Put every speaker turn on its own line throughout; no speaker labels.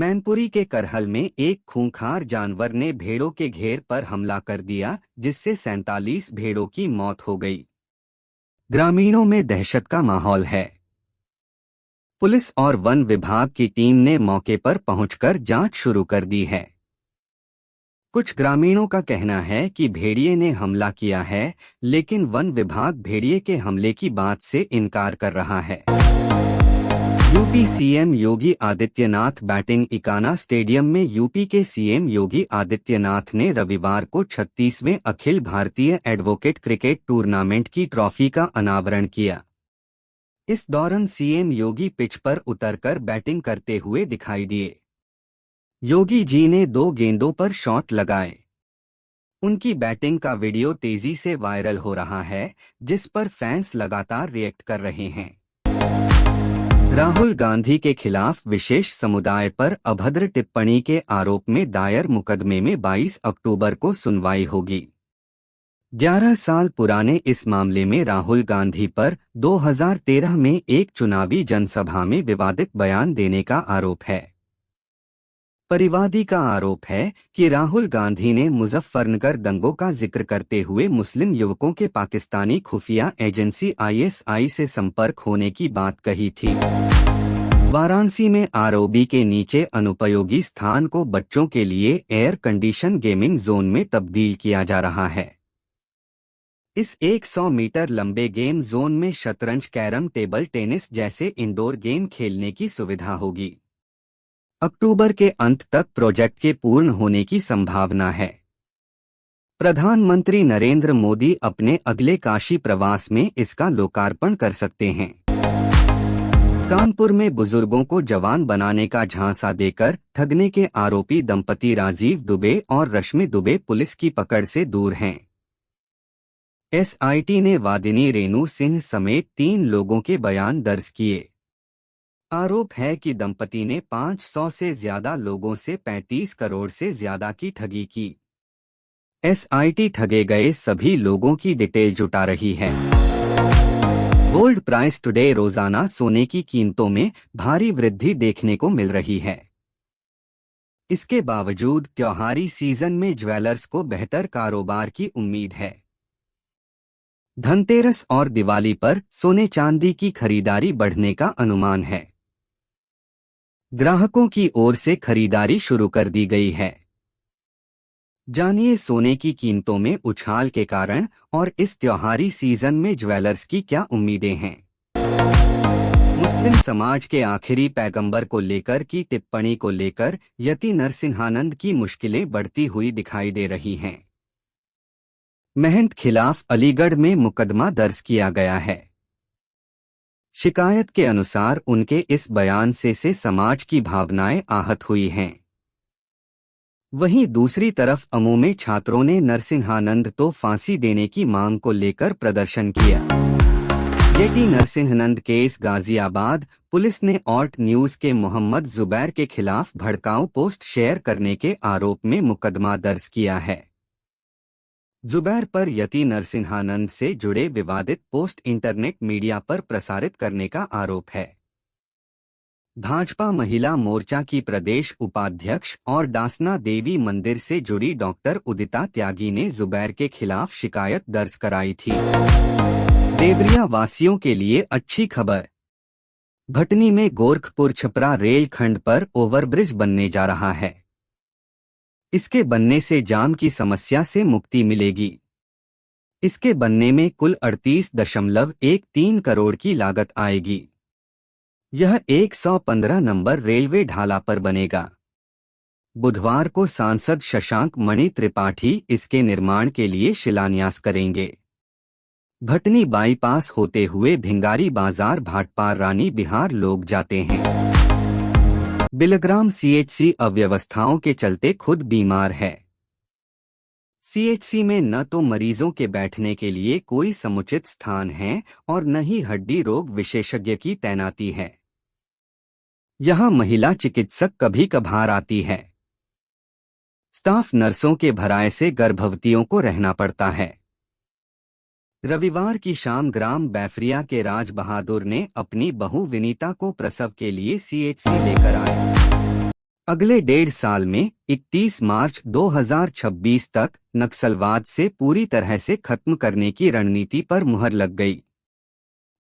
मैनपुरी के करहल में एक खूंखार जानवर ने भेड़ों के घेर पर हमला कर दिया, जिससे 47 भेड़ों की मौत हो गई। ग्रामीणों में दहशत का माहौल है। पुलिस और वन विभाग की टीम ने मौके पर पहुंचकर जांच शुरू कर दी है। कुछ ग्रामीणों का कहना है कि भेड़िए ने हमला किया है, लेकिन वन विभाग भेड़िए के हमले की बात से इनकार कर रहा है। UP CM Yogi Adityanath batting Ekana stadium में यूपी के सीएम योगी आदित्यनाथ ने रविवार को 36वें Akhil Bharatiya advocate cricket tournament की ट्रॉफी का अनावरण किया। इस दौरान सीएम योगी पिच पर उतरकर बैटिंग करते हुए दिखाई दिए। योगी जी ने 2 गेंदों पर शॉट लगाए। उनकी बैटिंग का वीडियो तेजी से वायरल हो रहा है, जिस पर फैंस लगातार रिएक्ट कर रहे हैं। राहुल गांधी के खिलाफ विशेष समुदाय पर अभद्र टिप्पणी के आरोप में दायर मुकदमे में 22 अक्टूबर को सुनवाई होगी। 11 साल पुराने इस मामले में राहुल गांधी पर 2013 में एक चुनावी जनसभा में विवादित बयान देने का आरोप है। परिवादी का आरोप है कि राहुल गांधी ने मुजफ्फरनगर दंगों का जिक्र करते हुए मुस्लिम युवकों के पाकिस्तानी खुफिया एजेंसी आईएसआई से संपर्क होने की बात कही थी। वाराणसी में आरओबी के नीचे अनुपयोगी स्थान को बच्चों के लिए एयर कंडीशन गेमिंग जोन में तब्दील किया जा रहा है। इस 100 मीटर लंबे गेम जोन में शतरंज, कैरम, टेबल टेनिस जैसे इंडोर गेम खेलने की सुविधा होगी। अक्टूबर के अंत तक प्रोजेक्ट के पूर्ण होने की संभावना है। प्रधानमंत्री नरेंद्र मोदी अपने अगले काशी प्रवास में इसका लोकार्पण कर सकते हैं। कानपुर में बुजुर्गों को जवान बनाने का झांसा देकर ठगने के आरोपी दंपति राजीव दुबे और रश्मि दुबे पुलिस की पकड़ से दूर हैं। एसआईटी ने वादिनी रेणु सिंह समेत 3 लोगों के बयान दर्ज किए। आरोप है कि दंपति ने 500 से ज्यादा लोगों से 35 करोड़ से ज्यादा की ठगी की। एसआईटी ठगे गए सभी लोगों की डिटेल जुटा रही है। गोल्ड प्राइस टुडे रोजाना सोने की कीमतों में भारी वृद्धि देखने को मिल रही है। इसके बावजूद त्योहारी सीजन में ज्वेलर्स को बेहतर कारोबार की उम्मीद है। धनतेरस और दिवाली पर सोने चांदी की खरीदारी बढ़ने का अनुमान है। ग्राहकों की ओर से खरीदारी शुरू कर दी गई है। जानिए सोने की कीमतों में उछाल के कारण और इस त्योहारी सीजन में ज्वेलर्स की क्या उम्मीदें हैं। मुस्लिम समाज के आखिरी पैगंबर को लेकर की टिप्पणी को लेकर यति नरसिंहानंद की मुश्किलें बढ़ती हुई दिखाई दे रही हैं। महंत खिलाफ अलीगढ़ में मुकदमा दर्ज किया गया है। शिकायत के अनुसार उनके इस बयान से समाज की भावनाएं आहत हुई हैं। वहीं दूसरी तरफ अमू में छात्रों ने नरसिंहानंद तो फांसी देने की मांग को लेकर प्रदर्शन किया। यति नरसिंहानंद केस गाजियाबाद पुलिस ने ऑल्ट न्यूज के मोहम्मद जुबैर के खिलाफ भड़काऊ पोस्ट शेयर करने के आरोप में मुकदमा दर्ज किया है। जुबैर पर यति नरसिंहानंद से जुड़े विवादित पोस्ट इंटरनेट मीडिया पर प्रसारित करने का आरोप है। भाजपा महिला मोर्चा की प्रदेश उपाध्यक्ष और दासना देवी मंदिर से जुड़ी डॉक्टर उदिता त्यागी ने जुबैर के खिलाफ शिकायत दर्ज कराई थी। देवरिया वासियों के लिए अच्छी खबर। भटनी में गोरखपुर छपरा रेल खंड पर ओवरब्रिज बनने जा रहा है। इसके बनने से जाम की समस्या से मुक्ति मिलेगी। इसके बनने में कुल 38.13 करोड़ की लागत आएगी। यह 115 नंबर रेलवे ढाला पर बनेगा। बुधवार को सांसद शशांक मणि त्रिपाठी इसके निर्माण के लिए शिलान्यास करेंगे। भटनी बाईपास होते हुए भिंगारी बाजार भाटपार रानी बिहार लोग जाते हैं। बिलग्राम सीएचसी अव्यवस्थाओं के चलते खुद बीमार है। सीएचसी में न तो मरीजों के बैठने के लिए कोई समुचित स्थान है और न ही हड्डी रोग विशेषज्ञ की तैनाती है। यहां महिला चिकित्सक कभी कभार आती है। स्टाफ नर्सों के भराए से गर्भवतियों को रहना पड़ता है। रविवार की शाम ग्राम बैफरिया के राज बहादुर ने अपनी बहू विनीता को प्रसव के लिए सीएचसी लेकर आए। अगले 1.5 साल में 31 मार्च 2026 तक नक्सलवाद से पूरी तरह से खत्म करने की रणनीति पर मुहर लग गई।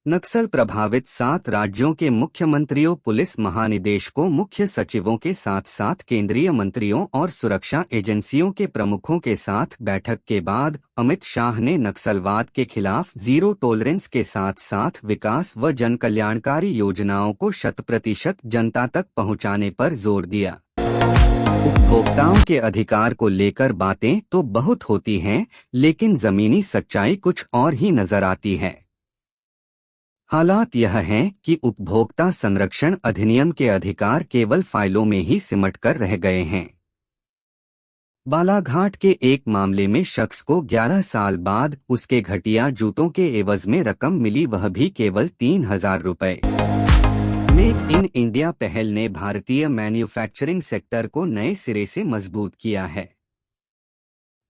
नक्सल प्रभावित 7 राज्यों के मुख्यमंत्रियों, पुलिस महानिदेशकों, मुख्य सचिवों के साथ साथ केंद्रीय मंत्रियों और सुरक्षा एजेंसियों के प्रमुखों के साथ बैठक के बाद अमित शाह ने नक्सलवाद के खिलाफ जीरो टॉलरेंस के साथ साथ विकास व जनकल्याणकारी योजनाओं को 100% जनता तक पहुंचाने पर जोर दिया। उपभोक्ताओं के अधिकार को लेकर बातें तो बहुत होती हैं, लेकिन जमीनी सच्चाई कुछ और ही नजर आती है। हालात यह हैं कि उपभोक्ता संरक्षण अधिनियम के अधिकार केवल फाइलों में ही सिमट कर रह गए हैं। बालाघाट के एक मामले में शख्स को 11 साल बाद उसके घटिया जूतों के एवज में रकम मिली, वह भी केवल 3,000 रुपए। मेक इन इंडिया पहल ने भारतीय मैन्युफैक्चरिंग सेक्टर को नए सिरे से मजबूत किया है।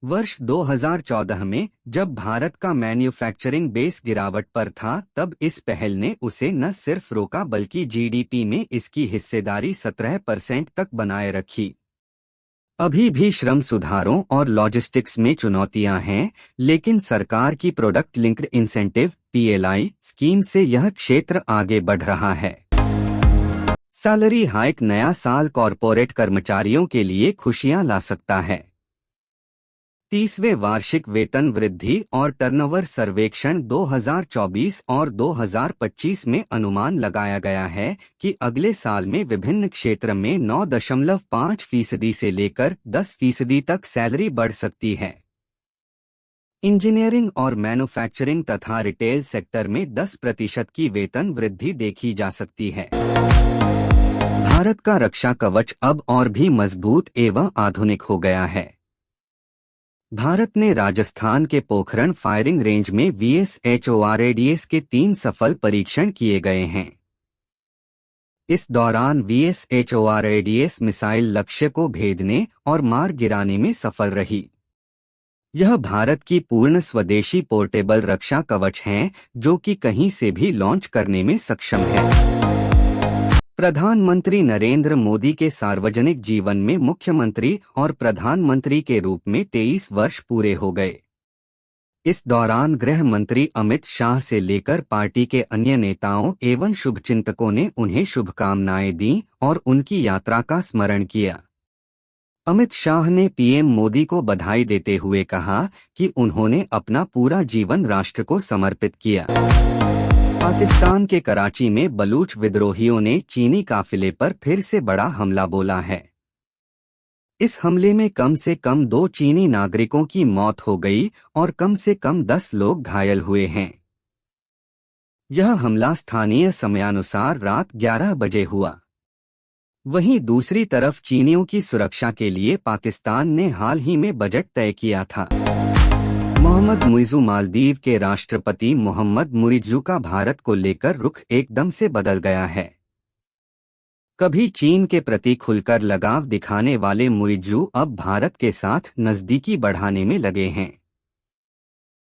वर्ष 2014 में जब भारत का मैन्युफैक्चरिंग बेस गिरावट पर था, तब इस पहल ने उसे न सिर्फ रोका बल्कि जीडीपी में इसकी हिस्सेदारी 17% तक बनाए रखी। अभी भी श्रम सुधारों और लॉजिस्टिक्स में चुनौतियां हैं, लेकिन सरकार की product linked incentive (PLI) scheme से यह क्षेत्र आगे बढ़ रहा है। सैलरी हाइक नया साल कॉरपोरेट कर्मचारियों के लिए खुशियां ला सकता है। 30वें वार्षिक वेतन वृद्धि और टर्नओवर सर्वेक्षण 2024 और 2025 में अनुमान लगाया गया है कि अगले साल में विभिन्न क्षेत्र में 9.5% से लेकर 10% तक सैलरी बढ़ सकती है। इंजीनियरिंग और मैन्युफैक्चरिंग तथा रिटेल सेक्टर में 10% की वेतन वृद्धि देखी जा सकती है। भारत का रक्षा कवच अब और भी मजबूत एवं आधुनिक हो गया है। भारत ने राजस्थान के पोखरण फायरिंग रेंज में VSHORADS के 3 सफल परीक्षण किए गए हैं। इस दौरान VSHORADS मिसाइल लक्ष्य को भेदने और मार गिराने में सफल रही। यह भारत की पूर्ण स्वदेशी पोर्टेबल रक्षा कवच है, जो कि कहीं से भी लॉन्च करने में सक्षम है। प्रधानमंत्री नरेंद्र मोदी के सार्वजनिक जीवन में मुख्यमंत्री और प्रधानमंत्री के रूप में 23 वर्ष पूरे हो गए। इस दौरान गृह मंत्री अमित शाह से लेकर पार्टी के अन्य नेताओं एवं शुभचिंतकों ने उन्हें शुभकामनाएं दी और उनकी यात्रा का स्मरण किया। अमित शाह ने पीएम मोदी को बधाई देते हुए कहा कि उन्होंने अपना पूरा जीवन राष्ट्र को समर्पित किया। पाकिस्तान के कराची में बलूच विद्रोहियों ने चीनी काफिले पर फिर से बड़ा हमला बोला है। इस हमले में कम से कम 2 चीनी नागरिकों की मौत हो गई और कम से कम 10 लोग घायल हुए हैं। यह हमला स्थानीय समयानुसार रात 11 बजे हुआ। वहीं दूसरी तरफ चीनियों की सुरक्षा के लिए पाकिस्तान ने हाल ही में बजट तय किया था। मोहम्मद मुइज़ू मालदीव के राष्ट्रपति मोहम्मद मुइज़ू का भारत को लेकर रुख एकदम से बदल गया है। कभी चीन के प्रति खुलकर लगाव दिखाने वाले मुइज़ू अब भारत के साथ नजदीकी बढ़ाने में लगे हैं।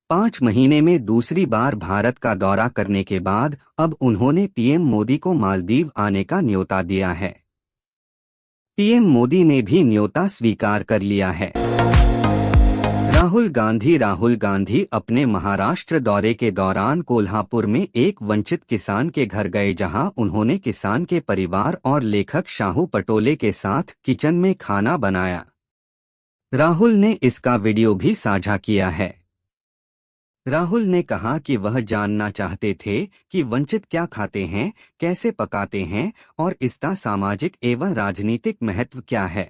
5 महीने में दूसरी बार भारत का दौरा करने के बाद अब उन्होंने पीएम मोदी को मालदीव आने का न्योता दिया है। पीएम मोदी ने भी न्योता स्वीकार कर लिया है। राहुल गांधी अपने महाराष्ट्र दौरे के दौरान कोल्हापुर में एक वंचित किसान के घर गए, जहां उन्होंने किसान के परिवार और लेखक शाहू पटोले के साथ किचन में खाना बनाया। राहुल ने इसका वीडियो भी साझा किया है। राहुल ने कहा कि वह जानना चाहते थे कि वंचित क्या खाते हैं, कैसे पकाते हैं और इसका सामाजिक एवं राजनीतिक महत्व क्या है।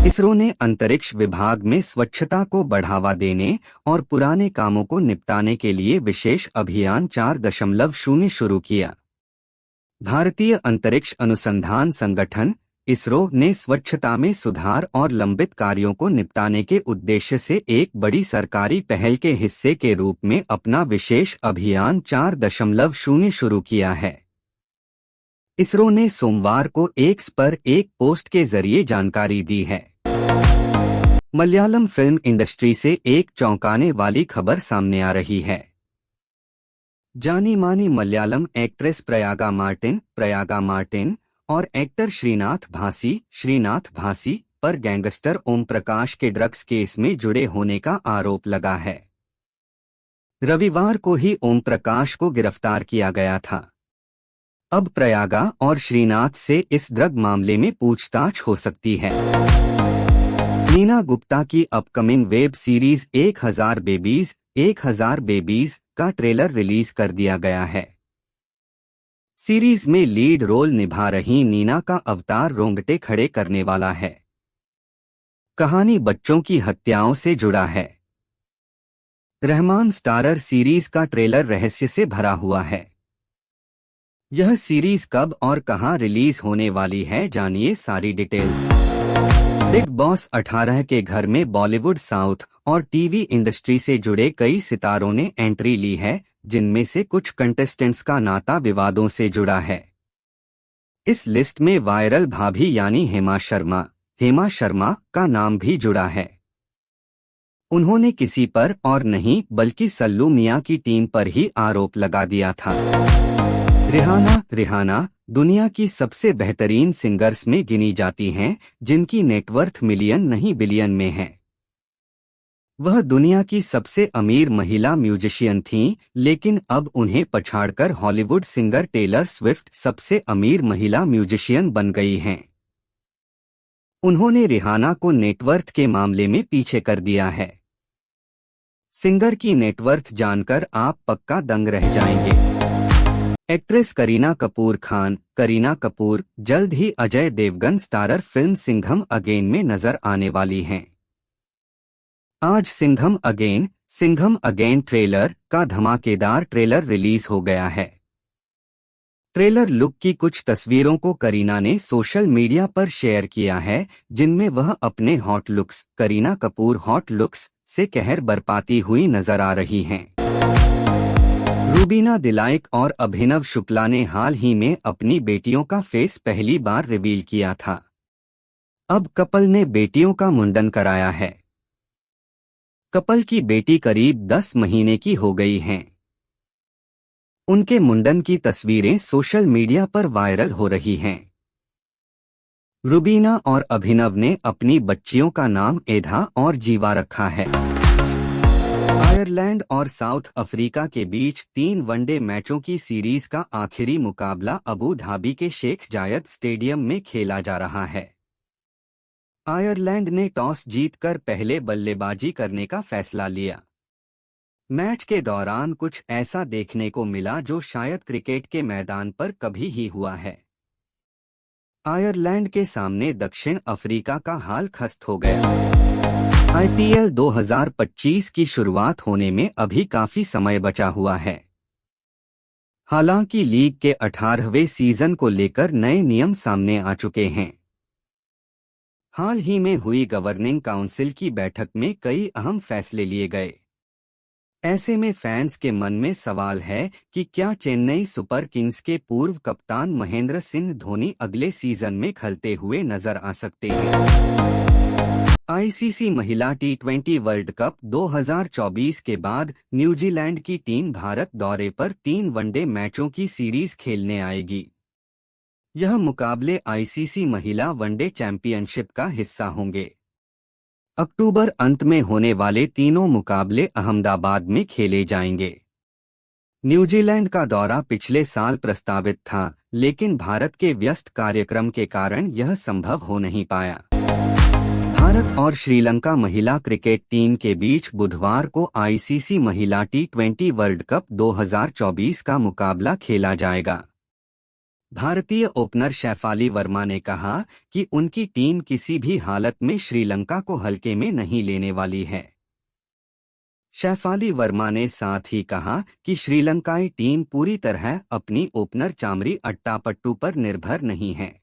इसरो ने अंतरिक्ष विभाग में स्वच्छता को बढ़ावा देने और पुराने कामों को निपटाने के लिए विशेष अभियान 4.0 शुरू किया। भारतीय अंतरिक्ष अनुसंधान संगठन इसरो ने स्वच्छता में सुधार और लंबित कार्यों को निपटाने के उद्देश्य से एक बड़ी सरकारी पहल के हिस्से के रूप में अपना विशेष अभियान 4.0 शुरू किया है। इसरो ने सोमवार को एक्स पर एक पोस्ट के जरिए जानकारी दी है। मलयालम फिल्म इंडस्ट्री से एक चौंकाने वाली खबर सामने आ रही है। जानी मानी मलयालम एक्ट्रेस प्रयागा मार्टिन और एक्टर श्रीनाथ भासी पर गैंगस्टर ओम प्रकाश के ड्रग्स केस में जुड़े होने का आरोप लगा है। रविवार को ही ओम प्रकाश को गिरफ्तार किया गया था। अब प्रयागा और श्रीनाथ से इस ड्रग मामले में पूछताछ हो सकती है। नीना गुप्ता की अपकमिंग वेब सीरीज 1000 बेबीज का ट्रेलर रिलीज कर दिया गया है। सीरीज में लीड रोल निभा रही नीना का अवतार रोंगटे खड़े करने वाला है। कहानी बच्चों की हत्याओं से जुड़ा है। रहमान स्टारर सीरीज का ट्रेलर रहस्य से भरा हुआ है। यह सीरीज कब और कहां रिलीज होने वाली है, जानिए सारी डिटेल्स। बिग बॉस 18 के घर में बॉलीवुड, साउथ और टीवी इंडस्ट्री से जुड़े कई सितारों ने एंट्री ली है, जिनमें से कुछ कंटेस्टेंट्स का नाता विवादों से जुड़ा है। इस लिस्ट में वायरल भाभी यानी हेमा शर्मा का नाम भी जुड़ा है। उन्होंने किसी पर और नहीं बल्कि सल्लू मियां की टीम पर ही आरोप लगा दिया था। रिहाना दुनिया की सबसे बेहतरीन सिंगर्स में गिनी जाती हैं, जिनकी नेटवर्थ मिलियन नहीं बिलियन में है। वह दुनिया की सबसे अमीर महिला म्यूजिशियन थीं, लेकिन अब उन्हें पछाड़कर हॉलीवुड सिंगर टेलर स्विफ्ट सबसे अमीर महिला म्यूजिशियन बन गई हैं। उन्होंने रिहाना को नेटवर्थ के मामले में पीछे कर दिया है। सिंगर की नेटवर्थ जानकर आप पक्का दंग रह जाएंगे। एक्ट्रेस करीना कपूर जल्द ही Ajay Devgn starrer film Singham again में नजर आने वाली हैं। आज सिंघम अगेन ट्रेलर का धमाकेदार ट्रेलर रिलीज हो गया है। ट्रेलर लुक की कुछ तस्वीरों को करीना ने सोशल मीडिया पर शेयर किया है, जिनमें वह अपने करीना कपूर हॉट लुक्स से कहर बरपाती हुई नजर आ रही हैं। रूबीना दिलाइक और अभिनव शुक्ला ने हाल ही में अपनी बेटियों का फेस पहली बार रिवील किया था। अब कपल ने बेटियों का मुंडन कराया है। कपल की बेटी करीब 10 महीने की हो गई हैं। उनके मुंडन की तस्वीरें सोशल मीडिया पर वायरल हो रही हैं। रूबीना और अभिनव ने अपनी बच्चियों का नाम एधा और जीवा रखा है। आयरलैंड और साउथ अफ्रीका के बीच 3 वनडे मैचों की सीरीज का आखिरी मुकाबला अबू धाबी के शेख जायद स्टेडियम में खेला जा रहा है। आयरलैंड ने टॉस जीतकर पहले बल्लेबाजी करने का फैसला लिया। मैच के दौरान कुछ ऐसा देखने को मिला जो शायद क्रिकेट के मैदान पर कभी ही हुआ है। आयरलैंड के सामने दक्षिण अफ्रीका का हाल खस्त हो गया। आईपीएल 2025 की शुरुआत होने में अभी काफी समय बचा हुआ है। हालांकि लीग के 18वें सीजन को लेकर नए नियम सामने आ चुके हैं। हाल ही में हुई गवर्निंग काउंसिल की बैठक में कई अहम फैसले लिए गए। ऐसे में फैंस के मन में सवाल है कि क्या चेन्नई सुपर किंग्स के पूर्व कप्तान महेंद्र सिंह धोनी अगले सीजन में खलते हुए नजर आ सकते हैं। आईसीसी महिला टी20 वर्ल्ड कप 2024 के बाद न्यूजीलैंड की टीम भारत दौरे पर 3 वनडे मैचों की सीरीज खेलने आएगी। यह मुकाबले आईसीसी महिला वनडे चैंपियनशिप का हिस्सा होंगे। अक्टूबर अंत में होने वाले तीनों मुकाबले अहमदाबाद में खेले जाएंगे। न्यूजीलैंड का दौरा पिछले साल प्रस्तावित था, लेकिन भारत के व्यस्त कार्यक्रम के कारण यह संभव हो नहीं पाया। भारत और श्रीलंका महिला क्रिकेट टीम के बीच बुधवार को आईसीसी महिला टी20 वर्ल्ड कप 2024 का मुकाबला खेला जाएगा। भारतीय ओपनर शैफाली वर्मा ने कहा कि उनकी टीम किसी भी हालत में श्रीलंका को हल्के में नहीं लेने वाली है। शैफाली वर्मा ने साथ ही कहा कि श्रीलंकाई टीम पूरी तरह अपनी ओपनर चामरी अट्टापट्टू पर निर्भर नहीं है।